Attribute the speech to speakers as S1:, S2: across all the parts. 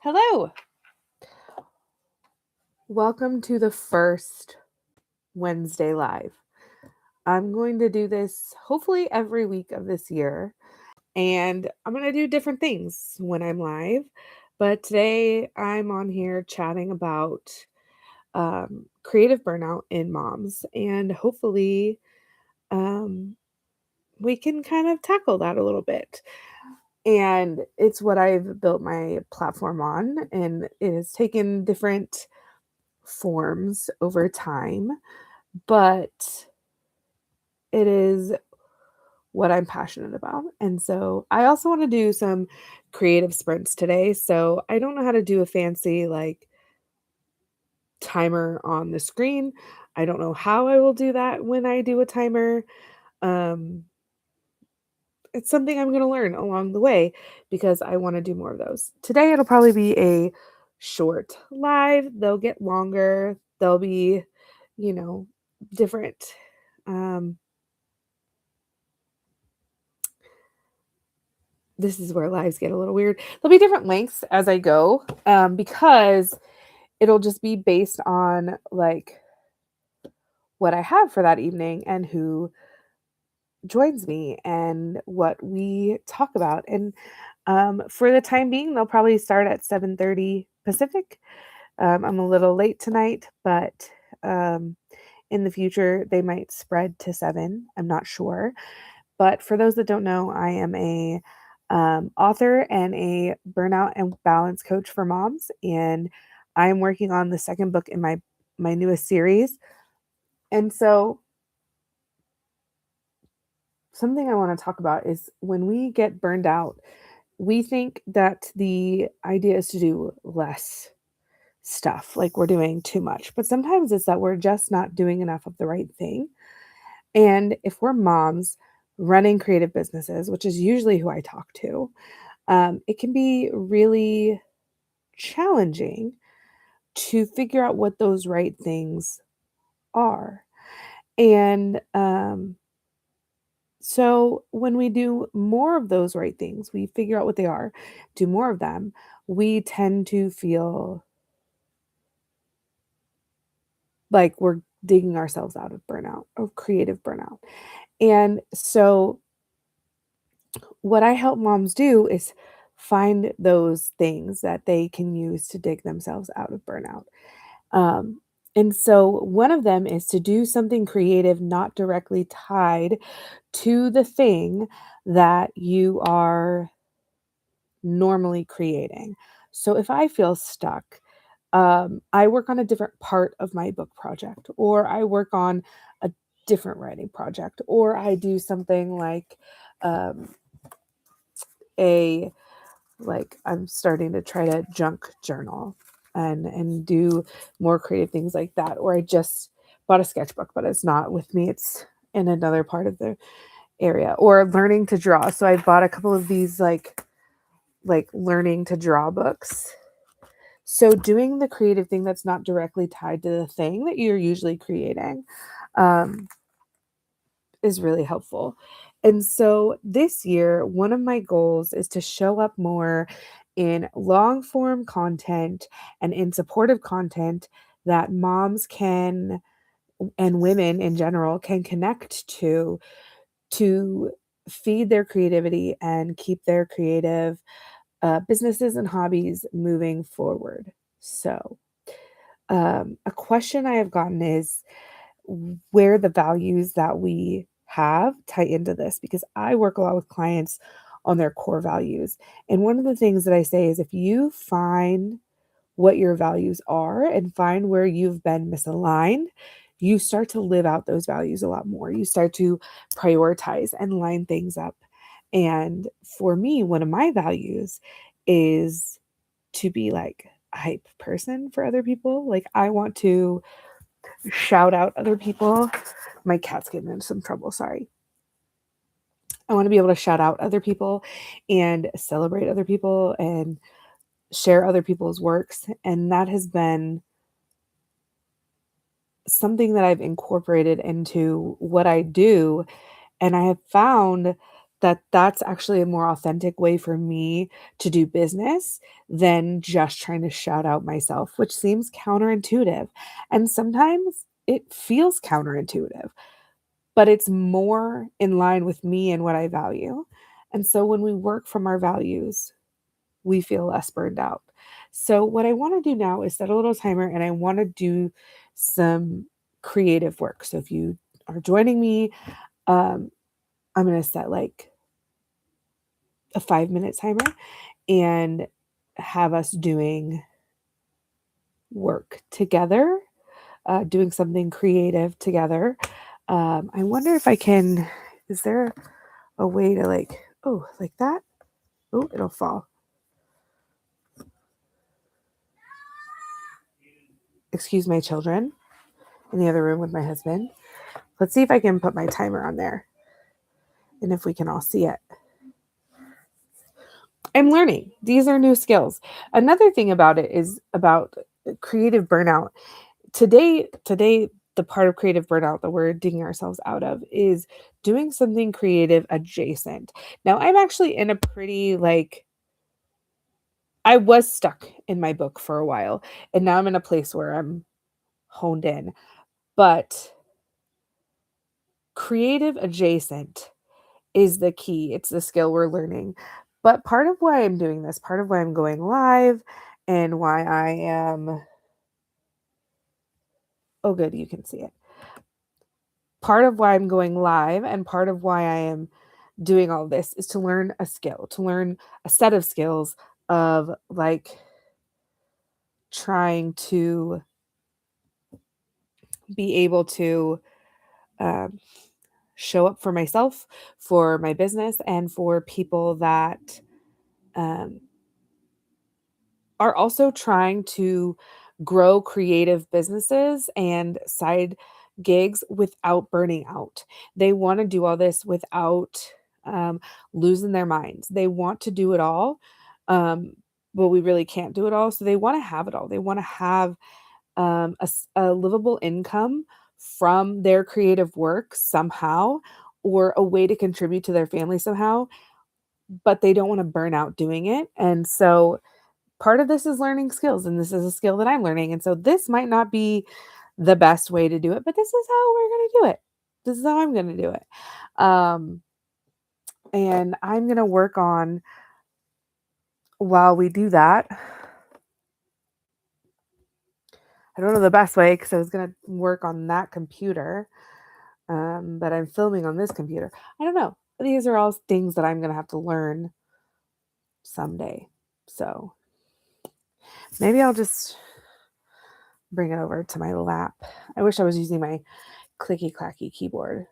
S1: Hello. Welcome to the first Wednesday Live. I'm going to do this hopefully every week of this year, and I'm going to do different things when I'm live. But today I'm on here chatting about creative burnout in moms, and hopefully um, we can kind of tackle that a little bit. And it's what I've built my platform on, and it has taken different forms over time, but it is what I'm passionate about. And so I also want to do some creative sprints today. So I don't know how to do a fancy timer on the screen. I don't know how I will do that when I do a timer. Um, it's something I'm going to learn along the way because I want to do more of those. Today it'll probably be a short live. They'll get longer. They'll be, you know, different. Um, this is where lives get a little weird. There'll be different lengths as I go, because it'll just be based on what I have for that evening and who joins me and what we talk about. And for the time being, they'll probably start at 7:30 Pacific. I'm a little late tonight, but um, in the future they might spread to 7. I'm not sure. But for those that don't know, I am a author and a burnout and balance coach for moms, and I'm working on the second book in my newest series. And so, something I want to talk about is when we get burned out, we think that the idea is to do less stuff, like we're doing too much. But sometimes it's that we're just not doing enough of the right thing. And if we're moms running creative businesses, which is usually who I talk to, it can be really challenging to figure out what those right things are. And so when we do more of those right things, we figure out what they are, do more of them, we tend to feel like we're digging ourselves out of burnout, of creative burnout. And so what I help moms do is find those things that they can use to dig themselves out of burnout. Um, and so one of them is to do something creative not directly tied to the thing that you are normally creating. So if I feel stuck, I work on a different part of my book project, or I work on a different writing project, or I do something um, a I'm starting to try to junk journal and do more creative things like that. Or I just bought a sketchbook, but it's not with me. It's in another part of the area. Or learning to draw. So I bought a couple of these learning to draw books. So doing the creative thing that's not directly tied to the thing that you're usually creating um, is really helpful. And so this year, one of my goals is to show up more in long form content and in supportive content that moms can and women in general can connect to feed their creativity and keep their creative businesses and hobbies moving forward. So, a question I have gotten is where the values that we have tie into this, because I work a lot with clients on their core values. And one of the things that I say is if you find what your values are and find where you've been misaligned, you start to live out those values a lot more. You start to prioritize and line things up. And for me, one of my values is to be like a hype person for other people. Like I want to shout out other people. My cat's getting into some trouble. Sorry. I want to be able to shout out other people and celebrate other people and share other people's works. And that has been something that I've incorporated into what I do. And I have found that's actually a more authentic way for me to do business than just trying to shout out myself, which seems counterintuitive. And sometimes it feels counterintuitive, but it's more in line with me and what I value. And so when we work from our values, we feel less burned out. So what I want to do now is set a little timer and I want to do some creative work. So if you are joining me, um, I'm going to set like a 5-minute timer and have us doing work together, doing something creative together. I wonder if I can, is there a way to like, oh, like that? Oh, it'll fall. Excuse my children in the other room with my husband. Let's see if I can put my timer on there and if we can all see it. I'm learning. These are new skills. Another thing about it is about creative burnout. Today, the part of creative burnout that we're digging ourselves out of is doing something creative adjacent. Now, I'm actually in a pretty like I was stuck in my book for a while, and now I'm in a place where I'm honed in. But creative adjacent is the key. It's the skill we're learning. But part of why I'm doing this, part of why I'm going live and why I am, oh, good, you can see it. Part of why I'm going live and part of why I am doing all this is to learn a skill, to learn a set of skills of like trying to be able to um, show up for myself, for my business, and for people that um, are also trying to grow creative businesses and side gigs without burning out. They want to do all this without um, losing their minds. They want to do it all, um, but we really can't do it all. So they want to have it all. They want to have a livable income from their creative work somehow, or a way to contribute to their family somehow, but they don't want to burn out doing it. And so part of this is learning skills, and this is a skill that I'm learning. And so this might not be the best way to do it, but this is how we're going to do it. This is how I'm going to do it. Um, and I'm going to work on while we do that. I don't know the best way because I was going to work on that computer, but I'm filming on this computer. I don't know. These are all things that I'm going to have to learn someday. So maybe I'll just bring it over to my lap. I wish I was using my clicky clacky keyboard.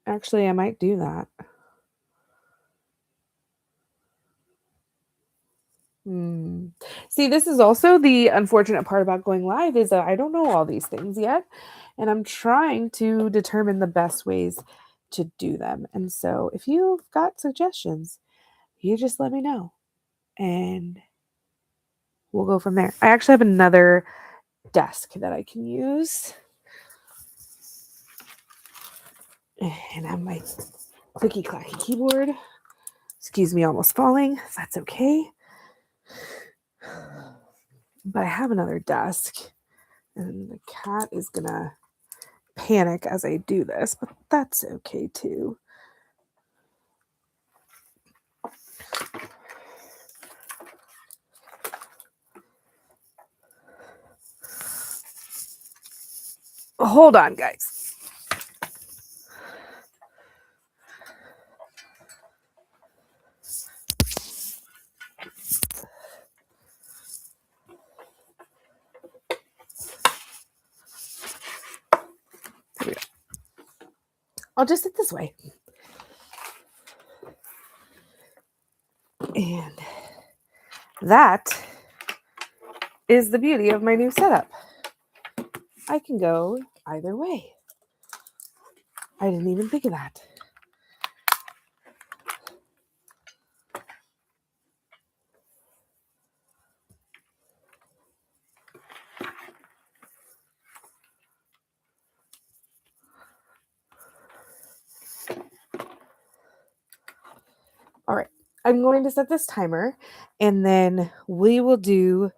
S1: Actually, I might do that. See, this is also the unfortunate part about going live is that I don't know all these things yet, and I'm trying to determine the best ways to do them. And so if you've got suggestions, you just let me know and we'll go from there. I actually have another desk that I can use. And I have my clicky clacky keyboard. Excuse me, almost falling. That's okay. But I have another desk, and the cat is gonna panic as I do this, but that's okay too. Hold on, guys. There we go. I'll just sit this way. And that is the beauty of my new setup. I can go either way. I didn't even think of that. I'm going to set this timer, and then we will do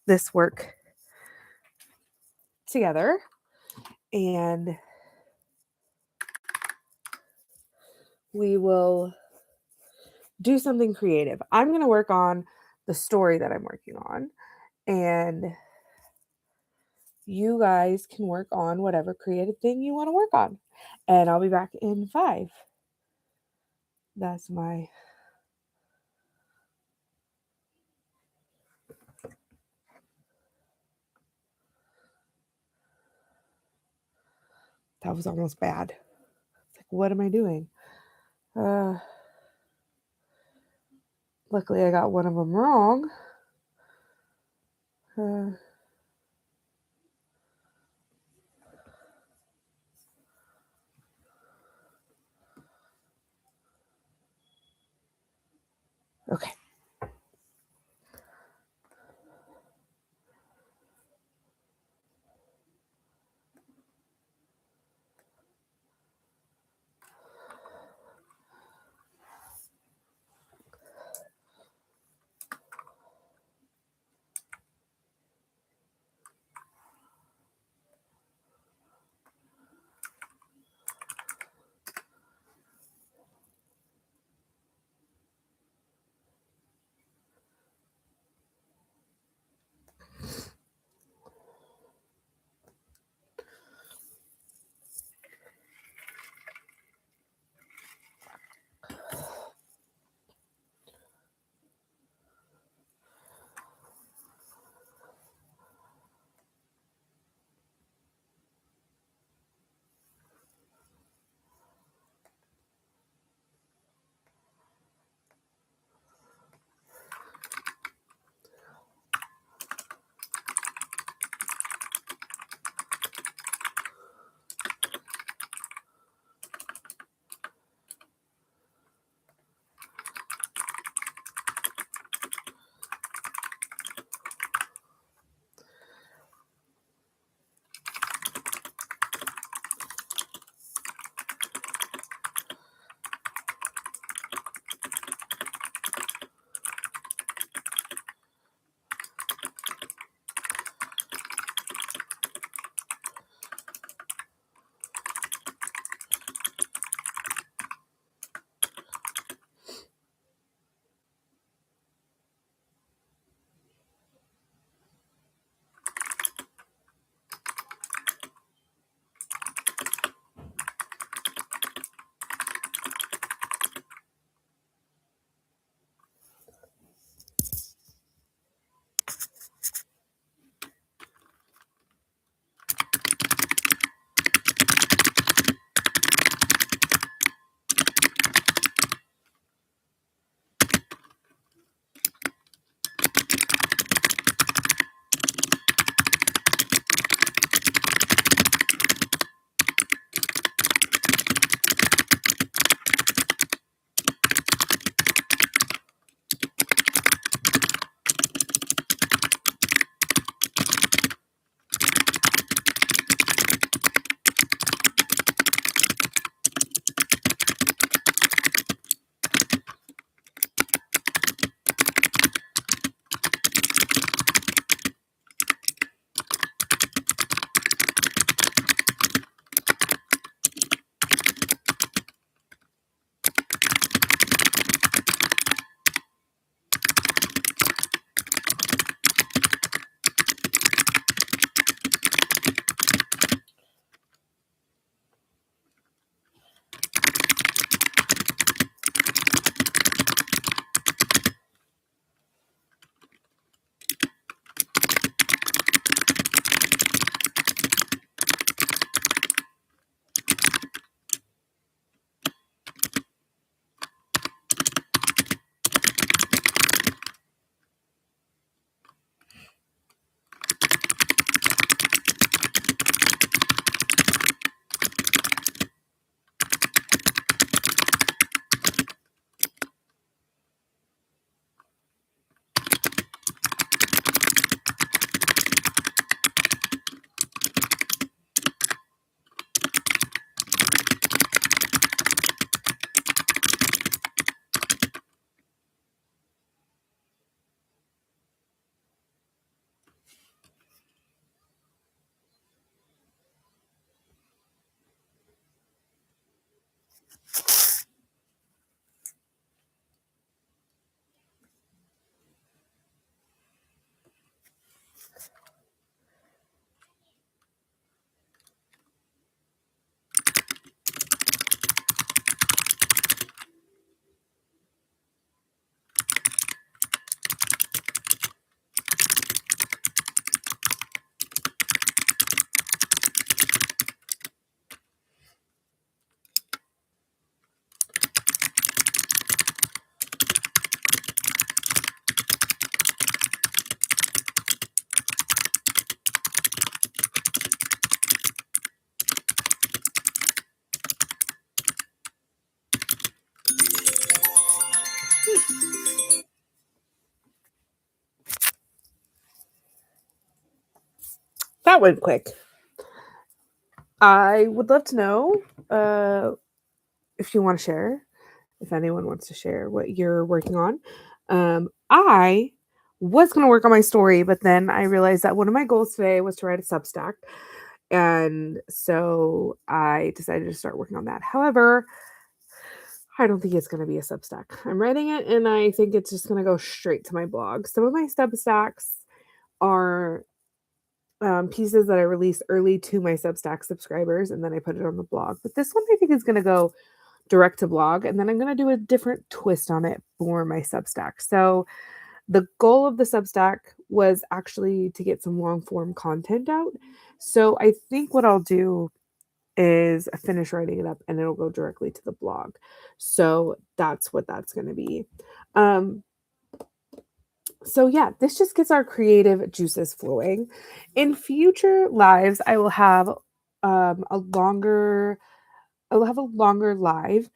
S1: this work together, and we will do something creative. I'm going to work on the story that I'm working on, and you guys can work on whatever creative thing you want to work on. And I'll be back in 5. That's my that was almost bad. It's like, what am I doing? Luckily I got one of them wrong. Okay. that went quick. I would love to know if you want to share, if anyone wants to share what you're working on. I was going to work on my story, but then I realized that one of my goals today was to write a Substack. And so I decided to start working on that. However, I don't think it's going to be a Substack. I'm writing it and I think it's just going to go straight to my blog. Some of my Substacks are pieces that I release early to my Substack subscribers and then I put it on the blog. But this one I think is going to go direct to blog and then I'm going to do a different twist on it for my Substack. So the goal of the Substack was actually to get some long form content out. So I think what I'll do is finish writing it up and it'll go directly to the blog. So that's what that's going to be. So yeah, this just gets our creative juices flowing. In future lives, I will have a longer live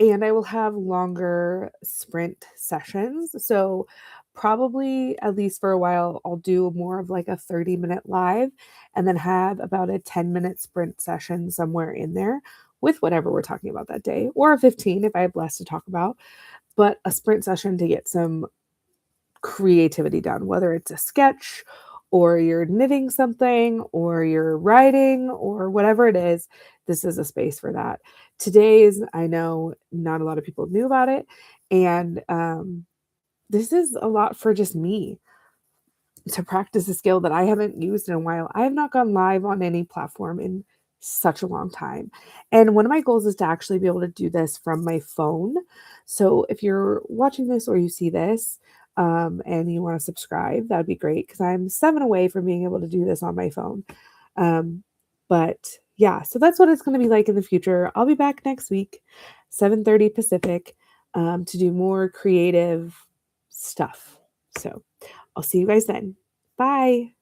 S1: and I will have longer sprint sessions. So probably at least for a while, I'll do more of like a 30-minute live and then have about a 10-minute sprint session somewhere in there with whatever we're talking about that day, or a 15 if I have less to talk about, but a sprint session to get some creativity done, whether it's a sketch or you're knitting something or you're writing or whatever it is. This is a space for that. Today's, I know not a lot of people knew about it. And this is a lot for just me to practice a skill that I haven't used in a while. I have not gone live on any platform in such a long time. And one of my goals is to actually be able to do this from my phone. So if you're watching this or you see this and you want to subscribe, that'd be great because I'm 7 away from being able to do this on my phone. But yeah, so that's what it's going to be like in the future. I'll be back next week, 7:30 Pacific, to do more creative stuff. So I'll see you guys then. Bye.